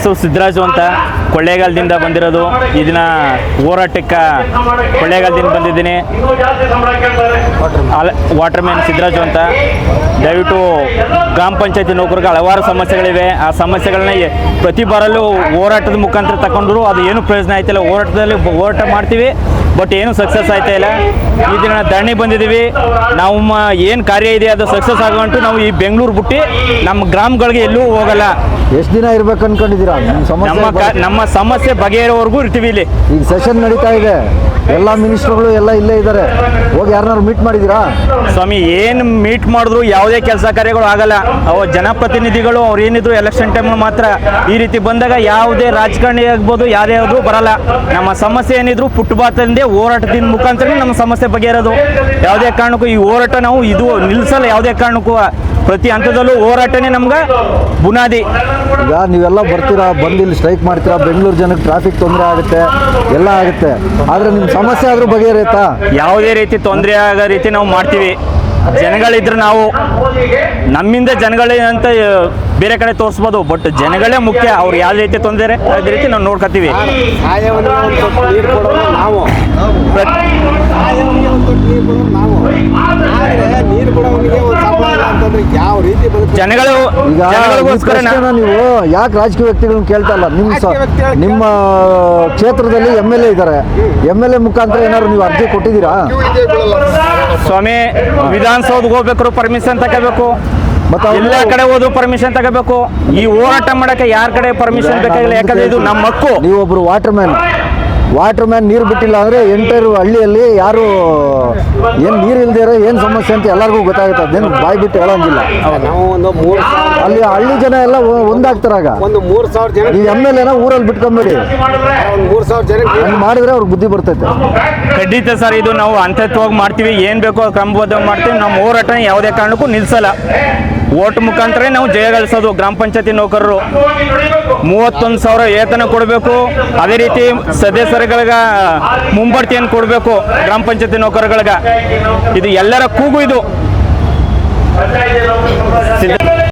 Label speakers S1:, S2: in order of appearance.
S1: ಹೆಸರು ಸಿದ್ದರಾಜು ಅಂತ, ಕೊಳ್ಳೇಗಾಲದಿಂದ ಬಂದಿರೋದು. ಇದನ್ನ ಹೋರಾಟಕ್ಕೆ ಕೊಳ್ಳೇಗಾಲದಿಂದ ಬಂದಿದ್ದೀನಿ. ವಾಟರ್ಮ್ಯಾನ್ ಸಿದ್ದರಾಜು ಅಂತ. ದಯವಿಟ್ಟು ಗ್ರಾಮ ಪಂಚಾಯತಿ ನೌಕರಿಗೆ ಹಲವಾರು ಸಮಸ್ಯೆಗಳಿವೆ. ಆ ಸಮಸ್ಯೆಗಳನ್ನ ಪ್ರತಿ ಬಾರಲ್ಲೂ ಹೋರಾಟದ ಮುಖಾಂತರ ತಗೊಂಡ್ರು ಅದು ಏನು ಪ್ರಯೋಜನ ಆಯ್ತಿಲ್ಲ. ಹೋರಾಟ ಮಾಡ್ತೀವಿ, ಬಟ್ ಏನು ಸಕ್ಸಸ್ ಆಯ್ತಾ ಇಲ್ಲ. ಈ ದಿನ ಧರಣಿ ಬಂದಿದ್ದೀವಿ. ನಾವು ಏನು ಕಾರ್ಯ ಇದೆ ಅದು ಸಕ್ಸಸ್ ಆಗುವಂಟು ನಾವು ಈ ಬೆಂಗಳೂರು ಬಿಟ್ಟು ನಮ್ಮ ಗ್ರಾಮಗಳಿಗೆ ಎಲ್ಲೂ ಹೋಗಲ್ಲ.
S2: ಎಷ್ಟು ದಿನ ಇರ್ಬೇಕು ಅನ್ಕೊಂಡಿದ್ದೀರಾ?
S1: ನಮ್ಮ ಸಮಸ್ಯೆ ಬಗೆಹರೋವರೆಗೂ ಇರ್ತೀವಿ ಇಲ್ಲಿ.
S2: ಈಗ ಸೆಷನ್ ನಡೀತಾ ಇದೆ, ಎಲ್ಲ ಮಿನಿಸ್ಟರ್ಗಳು ಎಲ್ಲ ಇಲ್ಲೇ ಇದ್ದಾರೆ. ಹೋಗಿ ಯಾರನ್ನಾರು ಮೀಟ್ ಮಾಡಿದ್ದೀರಾ?
S1: ಸ್ವಾಮಿ, ಏನು ಮೀಟ್ ಮಾಡಿದ್ರು ಯಾವುದೇ ಕೆಲಸ ಕಾರ್ಯಗಳು ಆಗಲ್ಲ. ಜನಪ್ರತಿನಿಧಿಗಳು ಅವ್ರು ಏನಿದ್ರು ಎಲೆಕ್ಷನ್ ಟೈಮ್ ಮಾತ್ರ. ಈ ರೀತಿ ಬಂದಾಗ ಯಾವುದೇ ರಾಜಕಾರಣಿ ಆಗ್ಬೋದು ಯಾರೇ ಆದರೂ ಬರಲ್ಲ. ನಮ್ಮ ಸಮಸ್ಯೆ ಏನಿದ್ರು ಫುಟ್ಪಾತಂದೇ ಹೋರಾಟದಿಂದ ಮುಖಾಂತರ ನಮ್ಮ ಸಮಸ್ಯೆ ಬಗೆಹರೋದು. ಯಾವುದೇ ಕಾರಣಕ್ಕೂ ಈ ಹೋರಾಟ ನಾವು ಇದು ನಿಲ್ಲಿಸಲ್ಲ. ಯಾವುದೇ ಕಾರಣಕ್ಕೂ ಪ್ರತಿ ಹಂತದಲ್ಲೂ ಹೋರಾಟನೇ ನಮ್ಗೆ ಬುನಾದಿ.
S2: ಈಗ ನೀವೆಲ್ಲ ಬರ್ತೀರಾ, ಬಂದು ಇಲ್ಲಿ ಸ್ಟ್ರೈಕ್ ಮಾಡ್ತೀರಾ, ಬೆಂಗಳೂರು ಜನಕ್ಕೆ ಟ್ರಾಫಿಕ್ ತೊಂದರೆ ಆಗುತ್ತೆ, ಎಲ್ಲ ಆಗುತ್ತೆ. ಆದರೆ ನಿಮ್ಮ ಸಮಸ್ಯೆ ಆದರೂ ಬಗೆಹರಿಯುತ್ತಾ?
S1: ಯಾವುದೇ ರೀತಿ ತೊಂದರೆ ಆಗೋ ರೀತಿ ನಾವು ಮಾಡ್ತೀವಿ. ಜನಗಳಿದ್ರೆ ನಾವು ನಮ್ಮಿಂದ ಜನಗಳೇ ಅಂತ ಬೇರೆ ಕಡೆ ತೋರಿಸ್ಬೋದು, ಬಟ್ ಜನಗಳೇ ಮುಖ್ಯ. ಅವ್ರು ಯಾವ ರೀತಿ ತೊಂದರೆ ಅದೇ ರೀತಿ ನಾವು ನೋಡ್ಕೊತೀವಿ. ಜನಗಳಿಗೋಸ್ಕರ
S2: ನೀವು ಯಾಕೆ ರಾಜಕೀಯ ವ್ಯಕ್ತಿಗಳನ್ನ ಕೇಳ್ತಾ ಇಲ್ಲ? ನಿಮ್ಮ ಕ್ಷೇತ್ರದಲ್ಲಿ MLA ಇದ್ದಾರೆ, MLA ಮುಖಾಂತರ ಏನಾದ್ರು ನೀವು ಅರ್ಜಿ ಕೊಟ್ಟಿದ್ದೀರಾ?
S1: ಸ್ವಾಮಿ, ವಿಧಾನಸೌಧಕ್ಕೆ ಹೋಗ್ಬೇಕಾದ್ರು ಪರ್ಮಿಷನ್ ತಗೋಬೇಕು, ಮತ್ತೆ ಎಲ್ಲ ಕಡೆ ಹೋದ್ರು ಪರ್ಮಿಷನ್ ತಗೋಬೇಕು. ಈ ಹೋರಾಟ ಮಾಡಕ್ಕೆ ಯಾರ ಕಡೆ ಪರ್ಮಿಷನ್ ಬೇಕಾಗಿಲ್ಲ, ಯಾಕಂದ್ರೆ ಇದು ನಮ್ಮ ಹಕ್ಕು.
S2: ನೀವೊಬ್ರು ವಾಟರ್ ಮ್ಯಾನ್ ನೀರು ಬಿಟ್ಟಿಲ್ಲ ಅಂದರೆ ಎಂಟೈರ್ ಹಳ್ಳಿಯಲ್ಲಿ ಯಾರು ಏನು ನೀರು ಇಲ್ದಿರೋ ಏನು ಸಮಸ್ಯೆ ಅಂತ ಎಲ್ಲರಿಗೂ ಗೊತ್ತಾಗುತ್ತೆ. ಅದೇನು ಬಾಯಿ ಬಿಟ್ಟು ಹೇಳೋಂಗಿಲ್ಲ. ಅಲ್ಲಿ ಹಳ್ಳಿ ಜನ ಎಲ್ಲ ಒಂದಾಗ್ತಾರಾಗ.
S3: ಒಂದು 3,000 ಜನ
S2: ನೀವು MLA ಊರಲ್ಲಿ ಬಿಟ್ಕೊಂಬೇಡಿ.
S3: 3,000 ಜನ
S2: ಮಾಡಿದ್ರೆ ಅವ್ರಿಗೆ ಬುದ್ಧಿ ಬರ್ತೈತೆ.
S1: ಖಂಡಿತ ಸರ್, ಇದು ನಾವು ಹಂತತ್ವವಾಗಿ ಮಾಡ್ತೀವಿ. ಏನು ಬೇಕೋ ಕ್ರಮಬದ್ಧವಾಗಿ ಮಾಡ್ತೀವಿ. ನಮ್ಮ ಹೋರಾಟ ಯಾವುದೇ ಕಾರಣಕ್ಕೂ ನಿಲ್ಲಿಸಲ್ಲ. ಓಟ್ ಮುಖಾಂತರ ನಾವು ಜಯಗಳಿಸೋದು. ಗ್ರಾಮ ಪಂಚಾಯತಿ ನೌಕರರು 31,000 ವೇತನ ಕೊಡಬೇಕು. ಅದೇ ರೀತಿ ಸದಸ್ಯರುಗಳಿಗೆ ಮುಂಬಡ್ತಿಯನ್ನು ಕೊಡಬೇಕು. ಗ್ರಾಮ ಪಂಚಾಯತಿ ನೌಕರಗಳಿಗೆ ಇದು ಎಲ್ಲರ ಕೂಗು ಇದು.